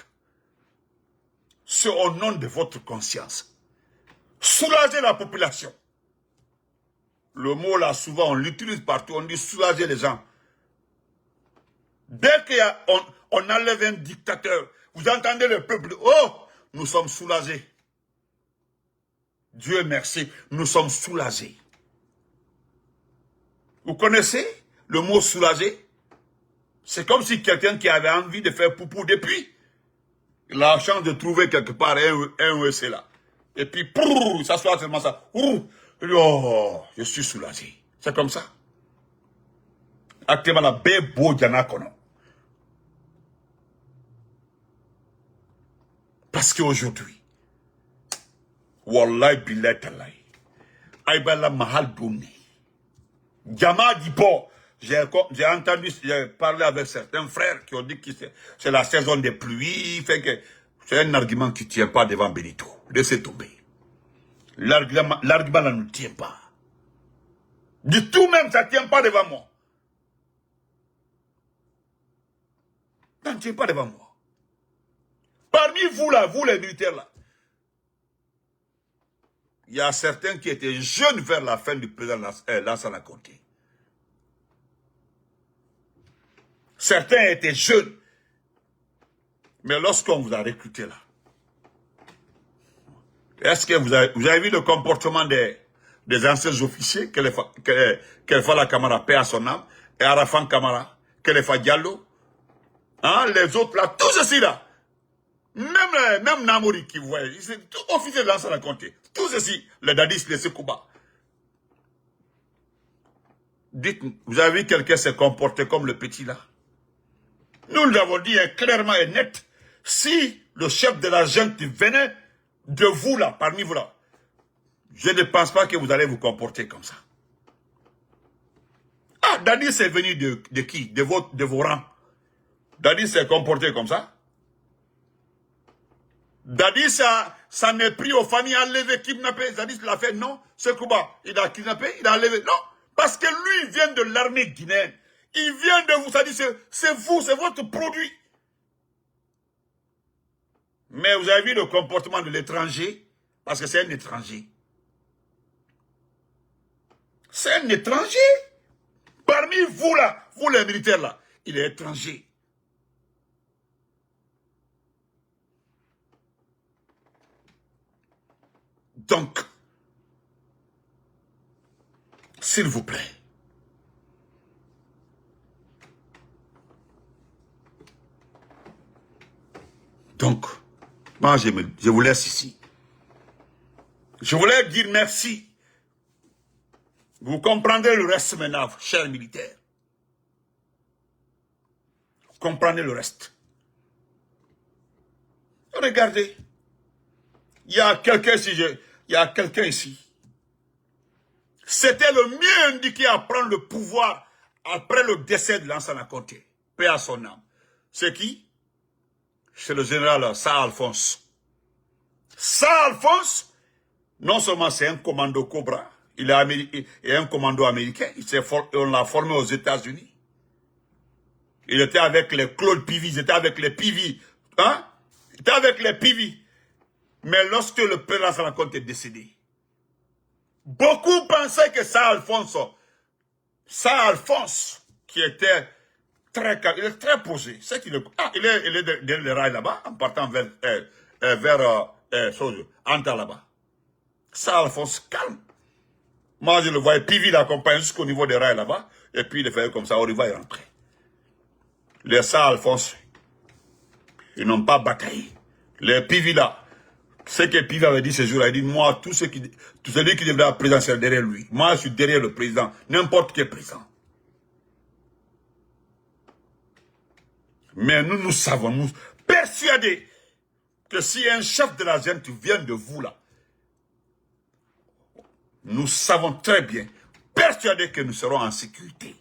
C'est au nom de votre conscience. Soulager la population. Le mot là, souvent, on l'utilise partout. On dit soulager les gens. Dès qu'on enlève un dictateur, vous entendez le peuple, oh, nous sommes soulagés. Dieu merci, nous sommes soulagés. Vous connaissez le mot soulager? C'est comme si quelqu'un qui avait envie de faire poupou depuis, il a la chance de trouver quelque part un EC là. Et puis, prrr, ça soit tellement ça. Oh, je suis soulagé. C'est comme ça. Actuellement, la beau Diana Kono. Parce qu'aujourd'hui, Wallahi billahi talai, Aïbala Mahal Douni, Djama Dipo, j'ai entendu, j'ai parlé avec certains frères qui ont dit que c'est la saison des pluies, fait que c'est un argument qui ne tient pas devant Benito. Laissez tomber. L'argument là ne tient pas. Du tout même, ça ne tient pas devant moi. Ça ne tient pas devant moi. Parmi vous là, vous les militaires là, il y a certains qui étaient jeunes vers la fin du président Lansana Conté. Certains étaient jeunes. Mais lorsqu'on vous a recruté là, est-ce que vous avez vu le comportement des anciens officiers, Kelfa Kamara, paix à son âme, et Arafan Kamara, Kelfa Diallo, hein, les autres là, tous ceci là, même Namori qui vous voyez, c'est officier de Lansana Conté, tous ceci, les Dadis, les Sekouba. Dites-nous, vous avez vu quelqu'un se comporter comme le petit là? Nous l'avons dit clairement et net, si le chef de la junte venait de vous là, parmi vous là, je ne pense pas que vous allez vous comporter comme ça. Ah, Dadis est venu de qui? De vos rangs. Dadis s'est comporté comme ça. Dadis s'en est pris aux familles enlevées, kidnappées. Dadis l'a fait, non. Ce Kouba, il a kidnappé, il a enlevé. Non, parce que lui, il vient de l'armée guinéenne. Il vient de vous, ça dit, c'est vous, c'est votre produit. Mais vous avez vu le comportement de l'étranger, parce que c'est un étranger. C'est un étranger. Parmi vous là, vous les militaires là, il est étranger. Donc, s'il vous plaît, donc, moi je vous laisse ici. Je voulais dire merci. Vous comprendrez le reste maintenant, chers militaires. Vous comprenez le reste. Regardez. Il y a quelqu'un ici. C'était le mieux indiqué à prendre le pouvoir après le décès de Lansana Conté. Paix à son âme. C'est qui? C'est le général Sa-Alphonse. Sa-Alphonse, non seulement c'est un commando Cobra, il est un commando américain, on l'a formé aux États-Unis. Il était avec les Claude Pivy, il était avec les Pivy, hein? Il était avec les pivis. Mais lorsque le président Salacon est décédé, beaucoup pensaient que ça Alphonse, qui était très calme, il est très posé. C'est qu'il est, il est derrière les rails là-bas, en partant vers Anta là-bas. Ça Alphonse calme. Moi, je le voyais, Pivi l'accompagne jusqu'au niveau des rails là-bas, et puis il le fait comme ça, Oriva est rentré. Les ça Alphonse, ils n'ont pas bataillé. Les Pivi là, ce que Pivi avait dit ce jour-là, il dit, moi, tout celui qui devrait être président, c'est derrière lui. Moi, je suis derrière le président, n'importe quel président. Mais nous savons, nous persuadés que si un chef de la junte vient de vous là, nous savons très bien, persuadés que nous serons en sécurité.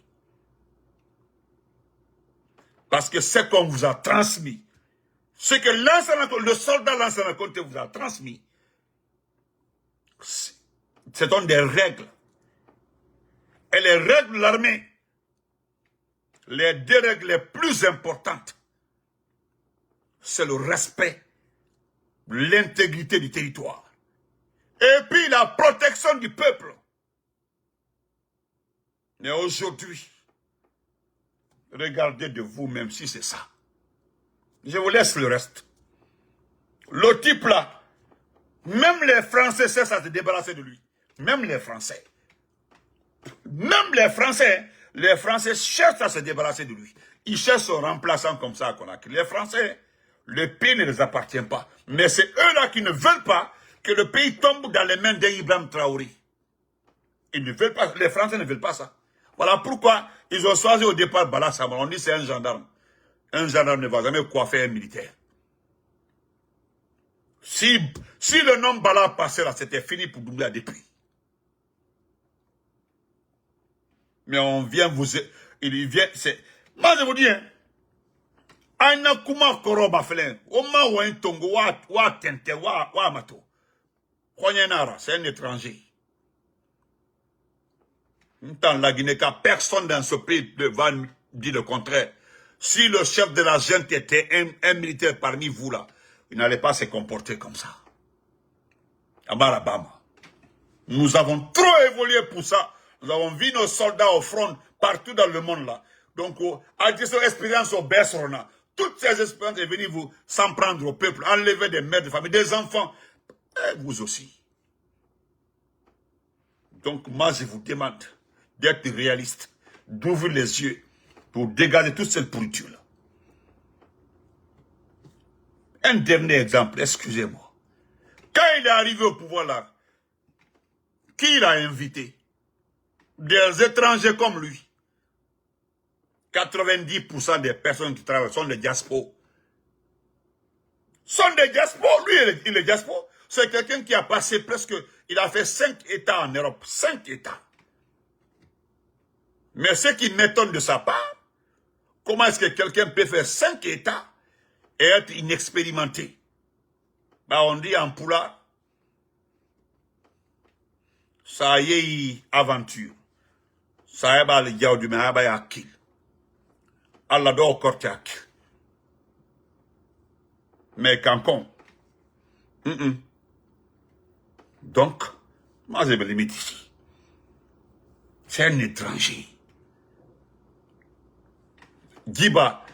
Parce que ce qu'on vous a transmis, ce que le soldat Lansana Conté vous a transmis, ce sont des règles. Et les règles de l'armée, les deux règles les plus importantes, c'est le respect, l'intégrité du territoire. Et puis la protection du peuple. Mais aujourd'hui, regardez de vous-même si c'est ça. Je vous laisse le reste. Le type là, même les Français cessent à se débarrasser de lui. Même les Français. Même les Français cherchent à se débarrasser de lui. Ils cherchent un remplaçant comme ça à Conakry. Les Français, le pays ne les appartient pas. Mais c'est eux-là qui ne veulent pas que le pays tombe dans les mains d'Ibrahim Traoré. Ils ne veulent pas, les Français ne veulent pas ça. Voilà pourquoi ils ont choisi au départ Bala Samara. On dit c'est un gendarme. Un gendarme ne va jamais coiffer un militaire. Si le nom Bala passait là, c'était fini pour Doumbouya depuis. Mais on vient vous... Il vient... Moi je vous dis, hein. Aina kuma koroba felen. Oma wa intongo wa tente wa mato. C'est un étranger. La Guinée, personne dans ce pays ne va dire le contraire. Si le chef de la junte était un militaire parmi vous là, il n'allait pas se comporter comme ça. Amarabama. Nous avons trop évolué pour ça. Nous avons vu nos soldats au front partout dans le monde là. Donc, à cette expérience au Besrona, toutes ces expériences sont venues vous s'en prendre au peuple, enlever des mères de famille, des enfants. Et vous aussi. Donc, moi, je vous demande d'être réaliste, d'ouvrir les yeux pour dégager toute cette pourriture-là. Un dernier exemple, excusez-moi. Quand il est arrivé au pouvoir là, qui l'a invité? Des étrangers comme lui. 90% des personnes qui travaillent sont des diasporas. Sont des diasporas. Lui, il est diaspora. C'est quelqu'un qui a passé presque... Il a fait 5 États en Europe. 5 États. Mais ce qui m'étonne de sa part, comment est-ce que quelqu'un peut faire 5 États et être inexpérimenté? Bah, on dit en poula, ça y est, aventure. Ça y est, le diao du mahaba ya kill. Allah do kortiak. Mais Cancon. Donc, moi je me limite ici. C'est un étranger. Djiba,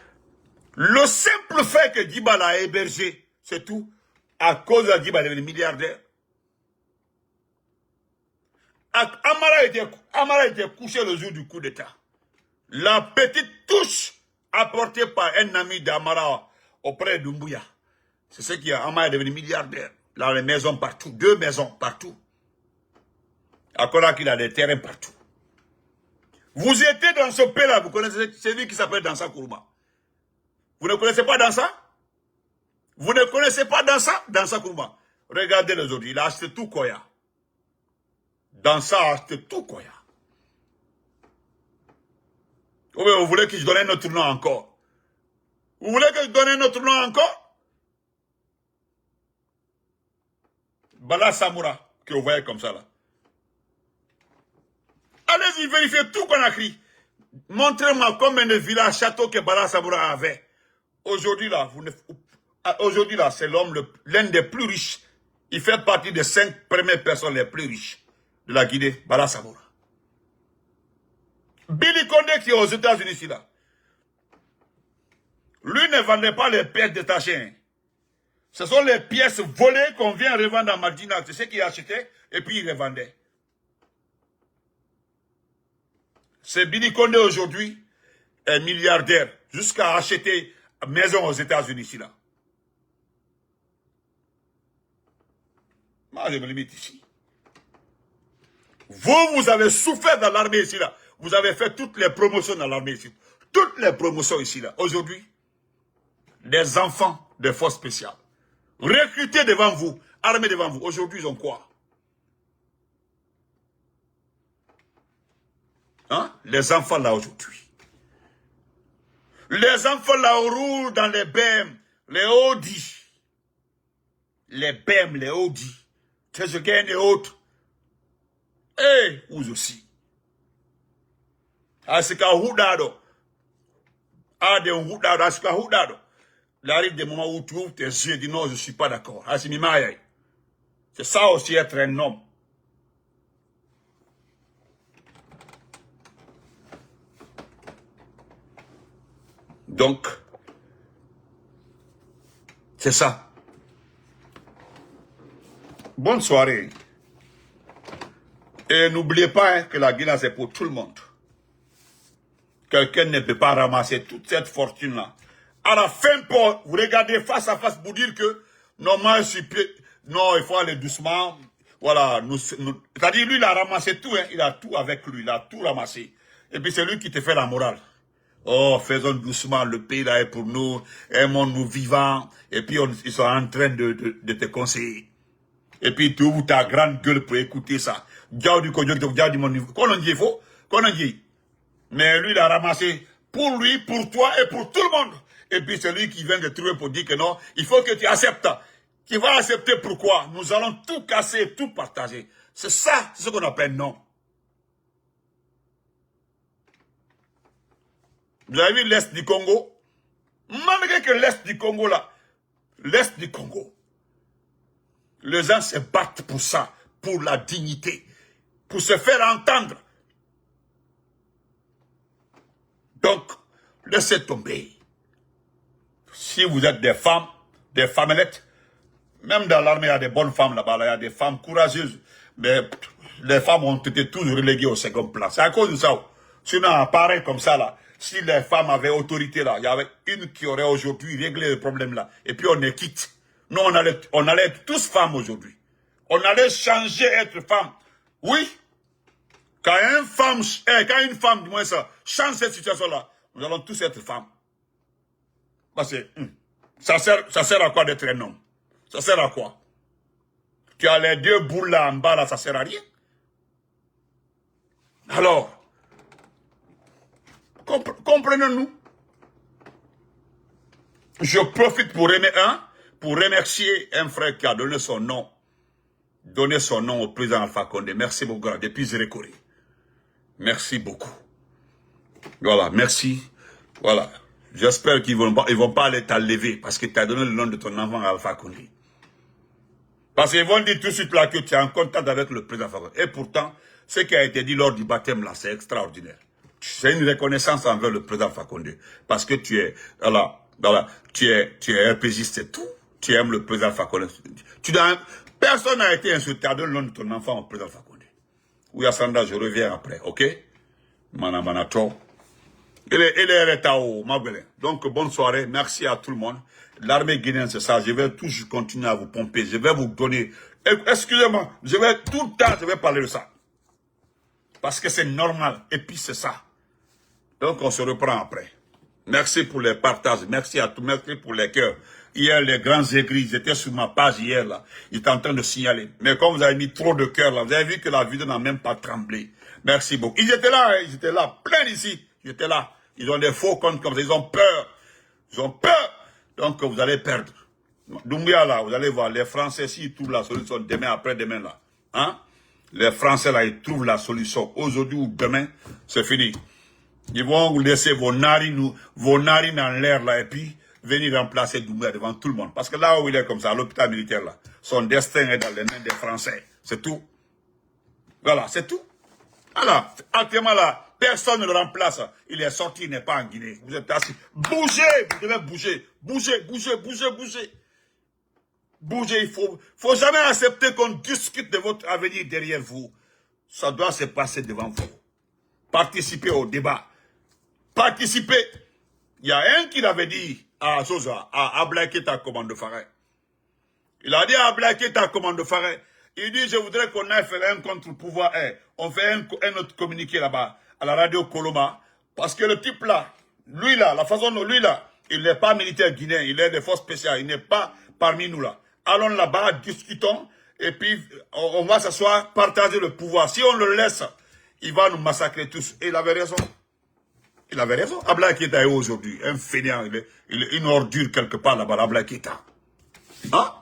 le simple fait que Djiba l'a hébergé, c'est tout. À cause de Djiba, il est devenu milliardaire. Amara était couché le jour du coup d'État. La petite touche apportée par un ami d'Amara auprès de Doumbouya. C'est ce qui a Amara est devenu milliardaire. Il a des maisons partout, 2 maisons partout. À Conakry, il a des terrains partout. Vous étiez dans ce pays-là, vous connaissez celui qui s'appelle Dansa Kourouma. Vous ne connaissez pas Dansa? Vous ne connaissez pas Dansa Kourouma. Regardez les autres, il a acheté tout Koya. Dansa a acheté tout Koya. Vous voulez que je donne un autre nom encore? Vous voulez que je donne un autre nom encore? Bala Samoura, que vous voyez comme ça là. Allez-y, vérifiez tout Conakry. Montrez-moi combien de villas, châteaux que Bala Samoura avait. Aujourd'hui là, Aujourd'hui, là, c'est l'un des plus riches. Il fait partie des 5 premières personnes les plus riches de la Guinée, Bala Samora. Billy Condé qui est aux États-Unis ici, là. Lui ne vendait pas les pièces détachées. Hein. Ce sont les pièces volées qu'on vient revendre à Madina. C'est ce qu'il achetait et puis il revendait. C'est Billy Condé aujourd'hui, un milliardaire, jusqu'à acheter une maison aux États-Unis ici, là. Moi, je me limite ici. Vous avez souffert dans l'armée ici, là. Vous avez fait toutes les promotions dans l'armée ici. Toutes les promotions ici, là. Aujourd'hui, des enfants des forces spéciales, recrutés devant vous, armés devant vous. Aujourd'hui, ils ont quoi? Hein? Les enfants là aujourd'hui. Les enfants là roulent dans les BM, les Audi. Les BM, les Audi. Tejegain et autres. Et vous aussi. Asika Houdado. Ade Houdado, Asika Houdado. Il arrive des moments où tu ouvres tes yeux et dis non, je ne suis pas d'accord. C'est ça aussi être un homme. Donc, c'est ça. Bonne soirée. Et n'oubliez pas hein, que la Guinée, c'est pour tout le monde. Quelqu'un ne peut pas ramasser toute cette fortune-là. À la fin, vous regardez face à face pour dire que non, moi, je suis non, il faut aller doucement. Voilà, c'est-à-dire, lui, il a ramassé tout, hein, il a tout avec lui, il a tout ramassé. Et puis, c'est lui qui te fait la morale. Oh, faisons doucement, le pays là est pour nous, aimons-nous vivants. Et puis, ils sont en train de te conseiller. Et puis, tu ouvres ta grande gueule pour écouter ça. Mais lui, il a ramassé pour lui, pour toi et pour tout le monde. Et puis, c'est lui qui vient de trouver pour dire que non, il faut que tu acceptes. Tu vas accepter pourquoi? Nous allons tout casser, tout partager. C'est ça, c'est ce qu'on appelle non. Vous avez vu l'Est du Congo? Malgré que l'Est du Congo, là, l'Est du Congo, les gens se battent pour ça, pour la dignité, pour se faire entendre. Donc, laissez tomber. Si vous êtes des femmelettes, même dans l'armée, il y a des bonnes femmes là-bas, il y a des femmes courageuses, mais les femmes ont été toujours reléguées au second plan. C'est à cause de ça. Sinon, pareil comme ça, là, si les femmes avaient autorité, là, il y avait une qui aurait aujourd'hui réglé le problème là, et puis on est quitte. Nous, on allait être tous femmes aujourd'hui. On allait changer, être femme. Oui. Quand une femme, du moins ça, change cette situation-là, nous allons tous être femmes. Parce que, ça sert à quoi d'être un homme? Ça sert à quoi? Tu as les 2 boules là en bas, là, ça sert à rien. Alors, comprenez-nous. Je profite pour remercier un frère qui a donné son nom. Donné son nom au président Alpha Condé. Merci beaucoup, depuis Zérékoré. Merci beaucoup. Voilà, merci. Voilà. J'espère qu'ils vont pas aller t'enlever parce que tu as donné le nom de ton enfant à Alpha Condé. Parce qu'ils vont dire tout de suite là que tu es en contact avec le président Alpha Condé. Et pourtant, ce qui a été dit lors du baptême là, c'est extraordinaire. C'est une reconnaissance envers le président Alpha Condé. Parce que tu es, tu es RPGiste, c'est tout. Tu aimes le président Alpha Condé. Personne n'a été insulté à donner le nom de ton enfant au président Alpha Condé. Oui, Sanda, je reviens après, ok? Manamanato. Donc, bonne soirée. Merci à tout le monde. L'armée guinéenne, c'est ça. Je vais toujours continuer à vous pomper. Je vais vous donner... Excusez-moi. Tout le temps, je vais parler de ça. Parce que c'est normal. Et puis, c'est ça. Donc, on se reprend après. Merci pour les partages. Merci à tous. Merci pour les cœurs. Hier, les grands aigris, ils étaient sur ma page hier, là. Ils étaient en train de signaler. Mais comme vous avez mis trop de cœur, là, vous avez vu que la vidéo n'a même pas tremblé. Merci beaucoup. Ils étaient là, plein ici. Ils étaient là. Ils ont des faux comptes comme ça. Ils ont peur. Ils ont peur. Donc, vous allez perdre. Doumbia, là, vous allez voir, les Français, s'ils trouvent la solution demain, après-demain, là. Hein? Les Français, là, ils trouvent la solution. Aujourd'hui ou demain, c'est fini. Ils vont vous laisser vos narines en l'air, là, et puis, venir remplacer Doumbouya devant tout le monde. Parce que là où il est comme ça, à l'hôpital militaire, là, son destin est dans les mains des Français. C'est tout. Voilà, c'est tout. Voilà, actuellement là, personne ne le remplace. Il est sorti, il n'est pas en Guinée. Vous êtes assis. Bougez, vous devez bouger. Bougez, bougez, bougez, bougez. Bougez, il faut jamais accepter qu'on discute de votre avenir derrière vous. Ça doit se passer devant vous. Participez au débat. Participez. Il y a un qui l'avait dit à Sosa, à Ablaye Keita, commande de Faray. Il a dit à Ablaye Keita, commande de Faray. Il dit, je voudrais qu'on aille faire un contre-pouvoir. On fait un autre communiqué là-bas, à la radio Coloma. Parce que le type là, lui là, la façon dont lui là, il n'est pas militaire guinéen, il est des forces spéciales, il n'est pas parmi nous là. Allons là-bas, discutons, et puis on va s'asseoir, partager le pouvoir. Si on le laisse, il va nous massacrer tous. Et il avait raison. Il avait raison. Ablaye Keita est aujourd'hui un fainéant, il est une ordure quelque part là-bas, Ablaye Keita. Hein?